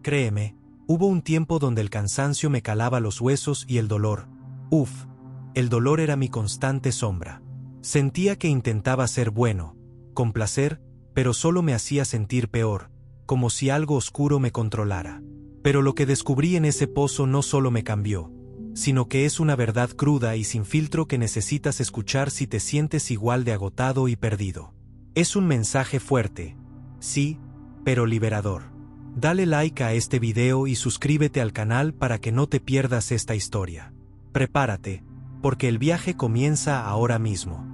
Créeme, hubo un tiempo donde el cansancio me calaba los huesos y el dolor. El dolor era mi constante sombra. Sentía que intentaba ser bueno, complacer, pero solo me hacía sentir peor, como si algo oscuro me controlara. Pero lo que descubrí en ese pozo no solo me cambió, sino que es una verdad cruda y sin filtro que necesitas escuchar si te sientes igual de agotado y perdido. Es un mensaje fuerte, sí, pero liberador. Dale like a este video y suscríbete al canal para que no te pierdas esta historia. Prepárate, porque el viaje comienza ahora mismo.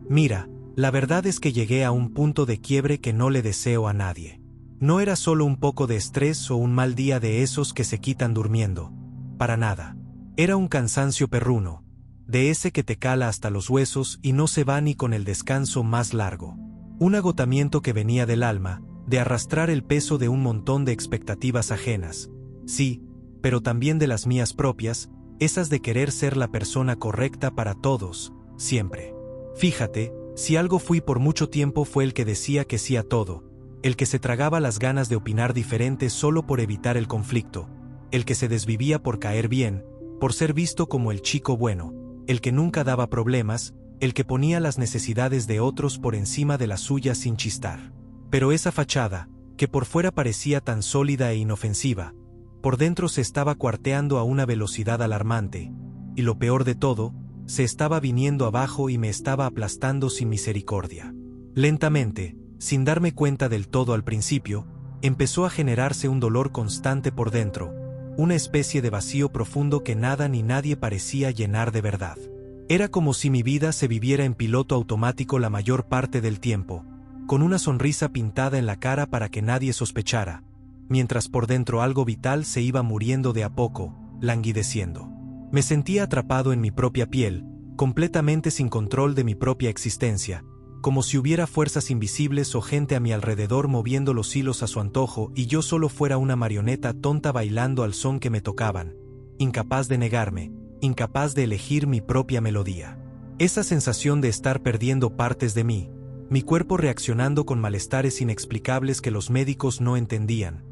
Mira, la verdad es que llegué a un punto de quiebre que no le deseo a nadie. No era solo un poco de estrés o un mal día de esos que se quitan durmiendo. Para nada. Era un cansancio perruno, de ese que te cala hasta los huesos y no se va ni con el descanso más largo. Un agotamiento que venía del alma, de arrastrar el peso de un montón de expectativas ajenas. Sí, pero también de las mías propias, esas de querer ser la persona correcta para todos, siempre. Fíjate, si algo fui por mucho tiempo fue el que decía que sí a todo, el que se tragaba las ganas de opinar diferente solo por evitar el conflicto, el que se desvivía por caer bien, por ser visto como el chico bueno, el que nunca daba problemas, el que ponía las necesidades de otros por encima de las suyas sin chistar. Pero esa fachada, que por fuera parecía tan sólida e inofensiva, por dentro se estaba cuarteando a una velocidad alarmante, y lo peor de todo, se estaba viniendo abajo y me estaba aplastando sin misericordia. Lentamente, sin darme cuenta del todo al principio, empezó a generarse un dolor constante por dentro, una especie de vacío profundo que nada ni nadie parecía llenar de verdad. Era como si mi vida se viviera en piloto automático la mayor parte del tiempo, con una sonrisa pintada en la cara para que nadie sospechara, mientras por dentro algo vital se iba muriendo de a poco, languideciendo. Me sentía atrapado en mi propia piel, completamente sin control de mi propia existencia, como si hubiera fuerzas invisibles o gente a mi alrededor moviendo los hilos a su antojo y yo solo fuera una marioneta tonta bailando al son que me tocaban, incapaz de negarme, incapaz de elegir mi propia melodía. Esa sensación de estar perdiendo partes de mí, mi cuerpo reaccionando con malestares inexplicables que los médicos no entendían,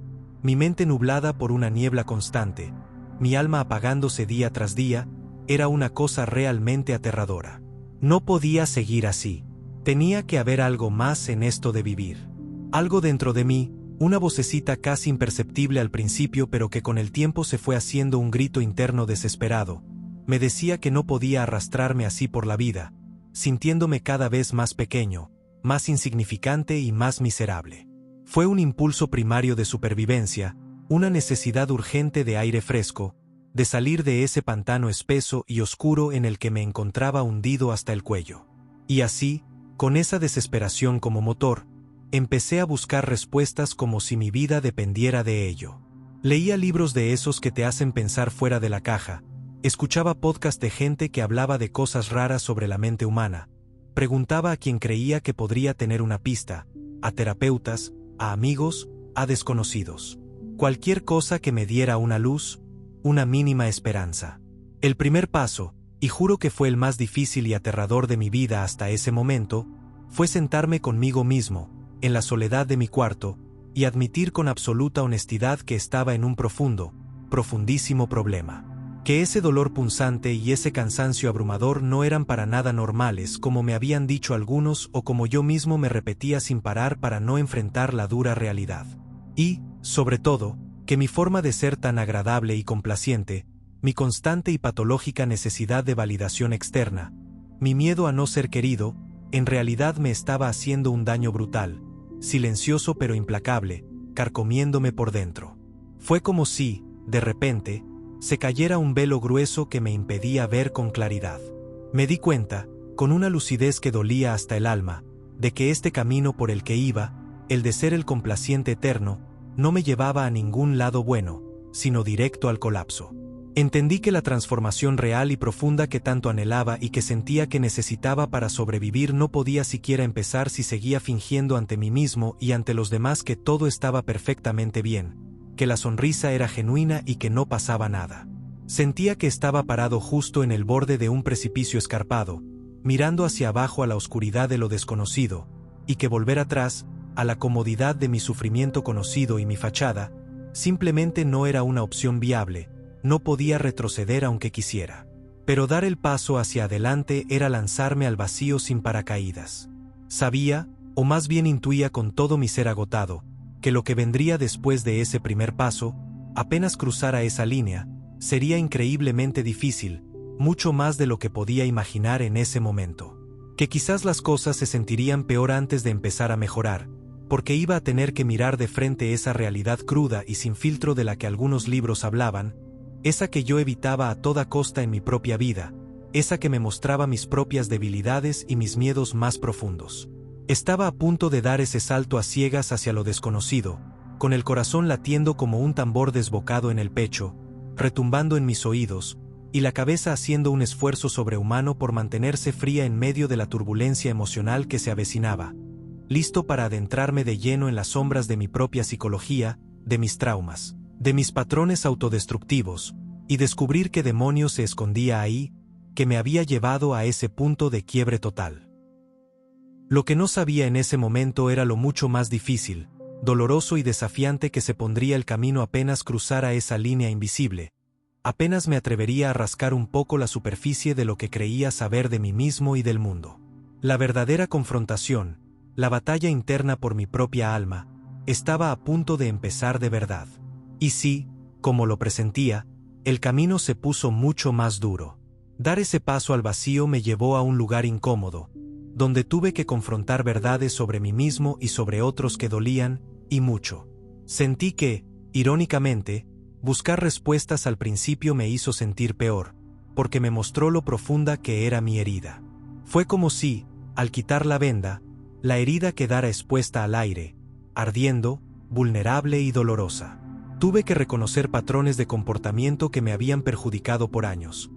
mi mente nublada por una niebla constante, mi alma apagándose día tras día, era una cosa realmente aterradora. No podía seguir así. Tenía que haber algo más en esto de vivir. Algo dentro de mí, una vocecita casi imperceptible al principio pero que con el tiempo se fue haciendo un grito interno desesperado, me decía que no podía arrastrarme así por la vida, sintiéndome cada vez más pequeño, más insignificante y más miserable. Fue un impulso primario de supervivencia, una necesidad urgente de aire fresco, de salir de ese pantano espeso y oscuro en el que me encontraba hundido hasta el cuello. Y así, con esa desesperación como motor, empecé a buscar respuestas como si mi vida dependiera de ello. Leía libros de esos que te hacen pensar fuera de la caja, escuchaba podcasts de gente que hablaba de cosas raras sobre la mente humana, preguntaba a quien creía que podría tener una pista, a terapeutas, a amigos, a desconocidos. Cualquier cosa que me diera una luz, una mínima esperanza. El primer paso, y juro que fue el más difícil y aterrador de mi vida hasta ese momento, fue sentarme conmigo mismo, en la soledad de mi cuarto, y admitir con absoluta honestidad que estaba en un profundísimo problema. Que ese dolor punzante y ese cansancio abrumador no eran para nada normales como me habían dicho algunos o como yo mismo me repetía sin parar para no enfrentar la dura realidad. Y, sobre todo, que mi forma de ser tan agradable y complaciente, mi constante y patológica necesidad de validación externa, mi miedo a no ser querido, en realidad me estaba haciendo un daño brutal, silencioso pero implacable, carcomiéndome por dentro. Fue como si, de repente, se cayera un velo grueso que me impedía ver con claridad. Me di cuenta, con una lucidez que dolía hasta el alma, de que este camino por el que iba, el de ser el complaciente eterno, no me llevaba a ningún lado bueno, sino directo al colapso. Entendí que la transformación real y profunda que tanto anhelaba y que sentía que necesitaba para sobrevivir no podía siquiera empezar si seguía fingiendo ante mí mismo y ante los demás que todo estaba perfectamente bien, que la sonrisa era genuina y que no pasaba nada. Sentía que estaba parado justo en el borde de un precipicio escarpado, mirando hacia abajo a la oscuridad de lo desconocido, y que volver atrás, a la comodidad de mi sufrimiento conocido y mi fachada, simplemente no era una opción viable, no podía retroceder aunque quisiera. Pero dar el paso hacia adelante era lanzarme al vacío sin paracaídas. Sabía, o más bien intuía con todo mi ser agotado, que lo que vendría después de ese primer paso, apenas cruzara esa línea, sería increíblemente difícil, mucho más de lo que podía imaginar en ese momento. Que quizás las cosas se sentirían peor antes de empezar a mejorar, porque iba a tener que mirar de frente esa realidad cruda y sin filtro de la que algunos libros hablaban, esa que yo evitaba a toda costa en mi propia vida, esa que me mostraba mis propias debilidades y mis miedos más profundos. Estaba a punto de dar ese salto a ciegas hacia lo desconocido, con el corazón latiendo como un tambor desbocado en el pecho, retumbando en mis oídos, y la cabeza haciendo un esfuerzo sobrehumano por mantenerse fría en medio de la turbulencia emocional que se avecinaba, listo para adentrarme de lleno en las sombras de mi propia psicología, de mis traumas, de mis patrones autodestructivos, y descubrir qué demonio se escondía ahí, que me había llevado a ese punto de quiebre total. Lo que no sabía en ese momento era lo mucho más difícil, doloroso y desafiante que se pondría el camino apenas cruzara esa línea invisible. Apenas me atrevería a rascar un poco la superficie de lo que creía saber de mí mismo y del mundo. La verdadera confrontación, la batalla interna por mi propia alma, estaba a punto de empezar de verdad. Y sí, como lo presentía, el camino se puso mucho más duro. Dar ese paso al vacío me llevó a un lugar incómodo, donde tuve que confrontar verdades sobre mí mismo y sobre otros que dolían, y mucho. Sentí que, irónicamente, buscar respuestas al principio me hizo sentir peor, porque me mostró lo profunda que era mi herida. Fue como si, al quitar la venda, la herida quedara expuesta al aire, ardiendo, vulnerable y dolorosa. Tuve que reconocer patrones de comportamiento que me habían perjudicado por años.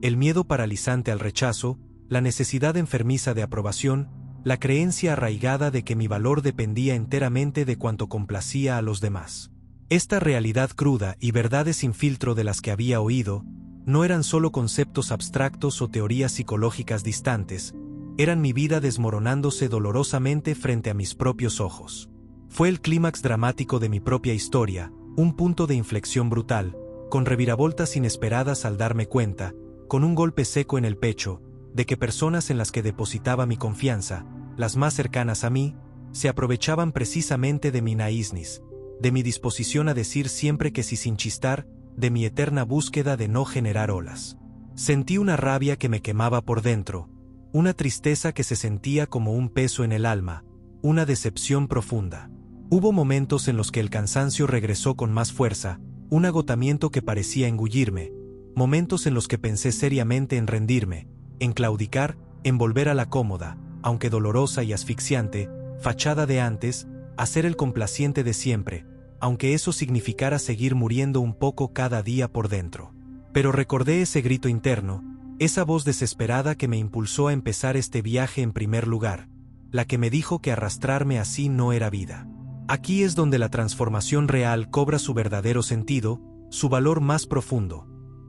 El miedo paralizante al rechazo, la necesidad enfermiza de aprobación, la creencia arraigada de que mi valor dependía enteramente de cuanto complacía a los demás. Esta realidad cruda y verdades sin filtro de las que había oído, no eran solo conceptos abstractos o teorías psicológicas distantes, eran mi vida desmoronándose dolorosamente frente a mis propios ojos. Fue el clímax dramático de mi propia historia, un punto de inflexión brutal, con reviravoltas inesperadas al darme cuenta, con un golpe seco en el pecho, de que personas en las que depositaba mi confianza, las más cercanas a mí, se aprovechaban precisamente de mi naísnis, de mi disposición a decir siempre que sí sin chistar, de mi eterna búsqueda de no generar olas. Sentí una rabia que me quemaba por dentro, una tristeza que se sentía como un peso en el alma, una decepción profunda. Hubo momentos en los que el cansancio regresó con más fuerza, un agotamiento que parecía engullirme, momentos en los que pensé seriamente en rendirme, en claudicar, en volver a la cómoda, aunque dolorosa y asfixiante, fachada de antes, a ser el complaciente de siempre, aunque eso significara seguir muriendo un poco cada día por dentro. Pero recordé ese grito interno, esa voz desesperada que me impulsó a empezar este viaje en primer lugar, la que me dijo que arrastrarme así no era vida. Aquí es donde la transformación real cobra su verdadero sentido, su valor más profundo.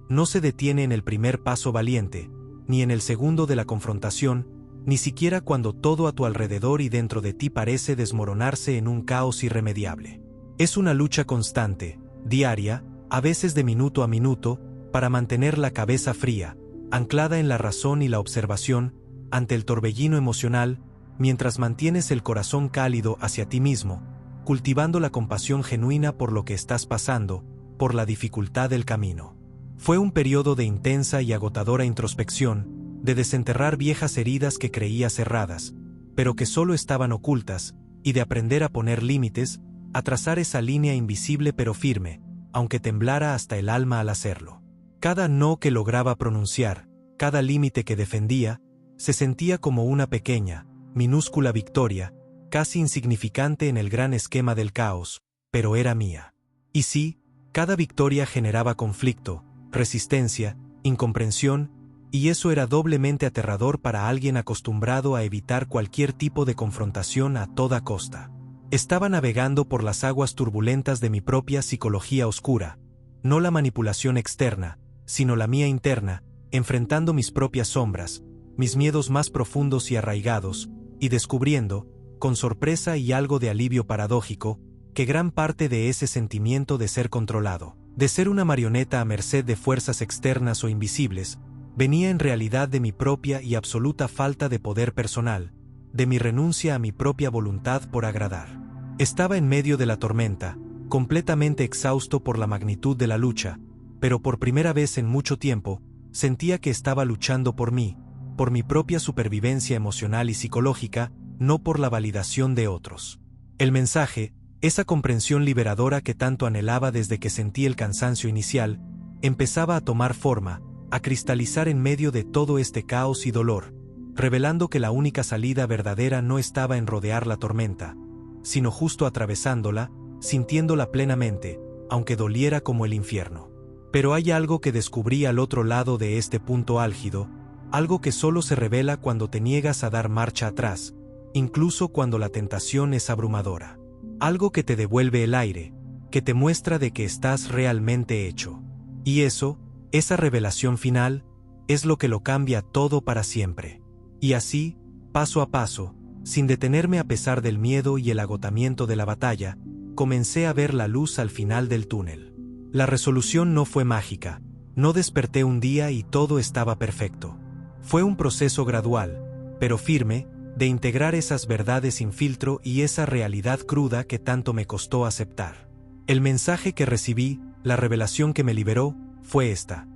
No se detiene en el primer paso valiente, ni en el segundo de la confrontación, ni siquiera cuando todo a tu alrededor y dentro de ti parece desmoronarse en un caos irremediable. Es una lucha constante, diaria, a veces de minuto a minuto, para mantener la cabeza fría, anclada en la razón y la observación, ante el torbellino emocional, mientras mantienes el corazón cálido hacia ti mismo, cultivando la compasión genuina por lo que estás pasando, por la dificultad del camino. Fue un periodo de intensa y agotadora introspección, de desenterrar viejas heridas que creía cerradas, pero que solo estaban ocultas, y de aprender a poner límites, a trazar esa línea invisible pero firme, aunque temblara hasta el alma al hacerlo. Cada no que lograba pronunciar, cada límite que defendía, se sentía como una pequeña, minúscula victoria, casi insignificante en el gran esquema del caos, pero era mía. Y sí, cada victoria generaba conflicto, resistencia, incomprensión, y eso era doblemente aterrador para alguien acostumbrado a evitar cualquier tipo de confrontación a toda costa. Estaba navegando por las aguas turbulentas de mi propia psicología oscura, no la manipulación externa, sino la mía interna, enfrentando mis propias sombras, mis miedos más profundos y arraigados, y descubriendo, con sorpresa y algo de alivio paradójico, que gran parte de ese sentimiento de ser controlado, de ser una marioneta a merced de fuerzas externas o invisibles, venía en realidad de mi propia y absoluta falta de poder personal, de mi renuncia a mi propia voluntad por agradar. Estaba en medio de la tormenta, completamente exhausto por la magnitud de la lucha, pero por primera vez en mucho tiempo, sentía que estaba luchando por mí, por mi propia supervivencia emocional y psicológica, no por la validación de otros. El mensaje, esa comprensión liberadora que tanto anhelaba desde que sentí el cansancio inicial, empezaba a tomar forma, a cristalizar en medio de todo este caos y dolor, revelando que la única salida verdadera no estaba en rodear la tormenta, sino justo atravesándola, sintiéndola plenamente, aunque doliera como el infierno. Pero hay algo que descubrí al otro lado de este punto álgido, algo que solo se revela cuando te niegas a dar marcha atrás, incluso cuando la tentación es abrumadora. Algo que te devuelve el aire, que te muestra de que estás realmente hecho. Y eso, esa revelación final, es lo que lo cambia todo para siempre. Y así, paso a paso, sin detenerme a pesar del miedo y el agotamiento de la batalla, comencé a ver la luz al final del túnel. La resolución no fue mágica, no desperté un día y todo estaba perfecto. Fue un proceso gradual, pero firme, de integrar esas verdades sin filtro y esa realidad cruda que tanto me costó aceptar. El mensaje que recibí, la revelación que me liberó, fue esta.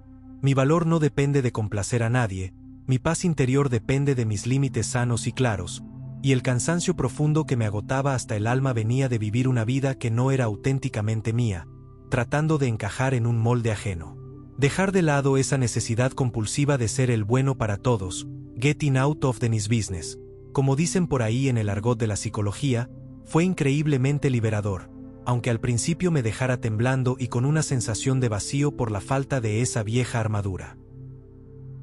Mi valor no depende de complacer a nadie, mi paz interior depende de mis límites sanos y claros, y el cansancio profundo que me agotaba hasta el alma venía de vivir una vida que no era auténticamente mía, tratando de encajar en un molde ajeno. Dejar de lado esa necesidad compulsiva de ser el bueno para todos, getting out of the nice business, como dicen por ahí en el argot de la psicología, fue increíblemente liberador, aunque al principio me dejara temblando y con una sensación de vacío por la falta de esa vieja armadura.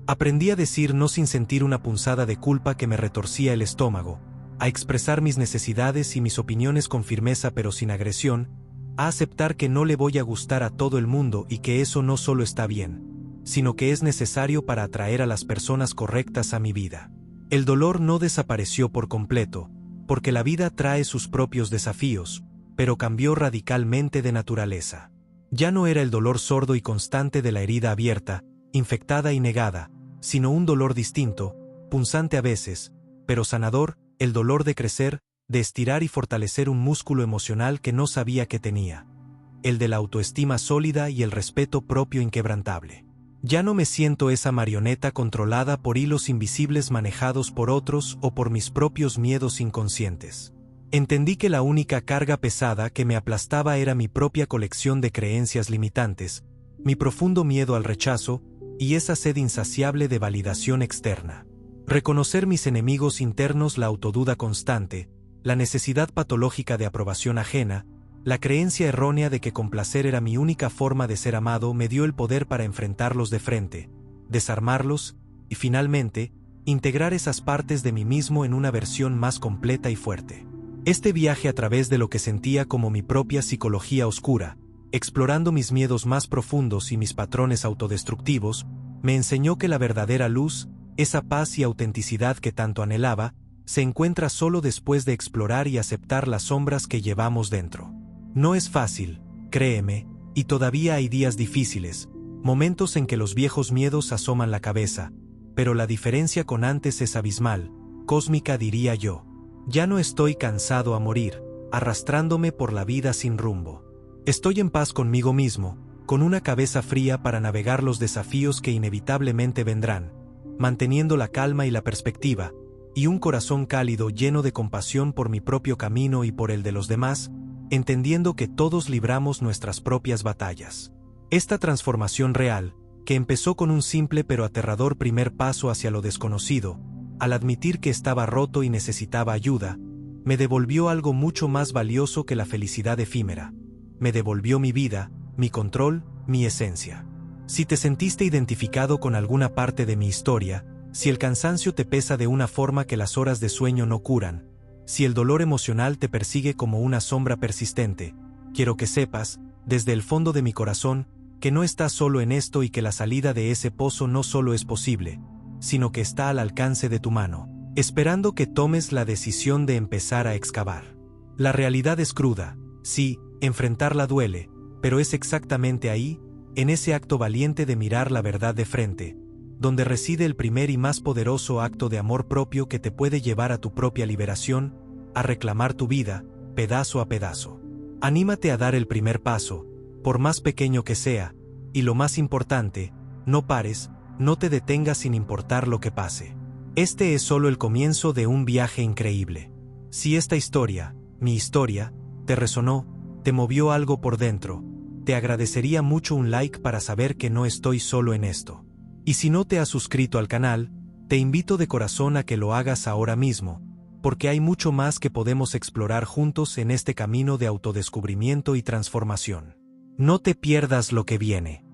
Aprendí a decir no sin sentir una punzada de culpa que me retorcía el estómago, a expresar mis necesidades y mis opiniones con firmeza pero sin agresión, a aceptar que no le voy a gustar a todo el mundo y que eso no solo está bien, sino que es necesario para atraer a las personas correctas a mi vida. El dolor no desapareció por completo, porque la vida trae sus propios desafíos, pero cambió radicalmente de naturaleza. Ya no era el dolor sordo y constante de la herida abierta, infectada y negada, sino un dolor distinto, punzante a veces, pero sanador, el dolor de crecer, de estirar y fortalecer un músculo emocional que no sabía que tenía. El de la autoestima sólida y el respeto propio inquebrantable. Ya no me siento esa marioneta controlada por hilos invisibles manejados por otros o por mis propios miedos inconscientes. Entendí que la única carga pesada que me aplastaba era mi propia colección de creencias limitantes, mi profundo miedo al rechazo y esa sed insaciable de validación externa. Reconocer mis enemigos internos, la autoduda constante, la necesidad patológica de aprobación ajena, la creencia errónea de que complacer era mi única forma de ser amado me dio el poder para enfrentarlos de frente, desarmarlos y finalmente, integrar esas partes de mí mismo en una versión más completa y fuerte. Este viaje a través de lo que sentía como mi propia psicología oscura, explorando mis miedos más profundos y mis patrones autodestructivos, me enseñó que la verdadera luz, esa paz y autenticidad que tanto anhelaba, se encuentra solo después de explorar y aceptar las sombras que llevamos dentro. No es fácil, créeme, y todavía hay días difíciles, momentos en que los viejos miedos asoman la cabeza, pero la diferencia con antes es abismal, cósmica diría yo. Ya no estoy cansado a morir, arrastrándome por la vida sin rumbo. Estoy en paz conmigo mismo, con una cabeza fría para navegar los desafíos que inevitablemente vendrán, manteniendo la calma y la perspectiva, y un corazón cálido lleno de compasión por mi propio camino y por el de los demás, entendiendo que todos libramos nuestras propias batallas. Esta transformación real, que empezó con un simple pero aterrador primer paso hacia lo desconocido, al admitir que estaba roto y necesitaba ayuda, me devolvió algo mucho más valioso que la felicidad efímera. Me devolvió mi vida, mi control, mi esencia. Si te sentiste identificado con alguna parte de mi historia, si el cansancio te pesa de una forma que las horas de sueño no curan, si el dolor emocional te persigue como una sombra persistente, quiero que sepas, desde el fondo de mi corazón, que no estás solo en esto y que la salida de ese pozo no solo es posible, sino que está al alcance de tu mano. esperando que tomes la decisión de empezar a excavar. La realidad es cruda, sí, enfrentarla duele, pero es exactamente ahí, en ese acto valiente de mirar la verdad de frente, donde reside el primer y más poderoso acto de amor propio que te puede llevar a tu propia liberación, a reclamar tu vida, pedazo a pedazo. Anímate a dar el primer paso, por más pequeño que sea, y lo más importante, no pares, no te detengas sin importar lo que pase. Este es solo el comienzo de un viaje increíble. Si esta historia, mi historia, te resonó, te movió algo por dentro, te agradecería mucho un like para saber que no estoy solo en esto. Y si no te has suscrito al canal, te invito de corazón a que lo hagas ahora mismo, porque hay mucho más que podemos explorar juntos en este camino de autodescubrimiento y transformación. No te pierdas lo que viene.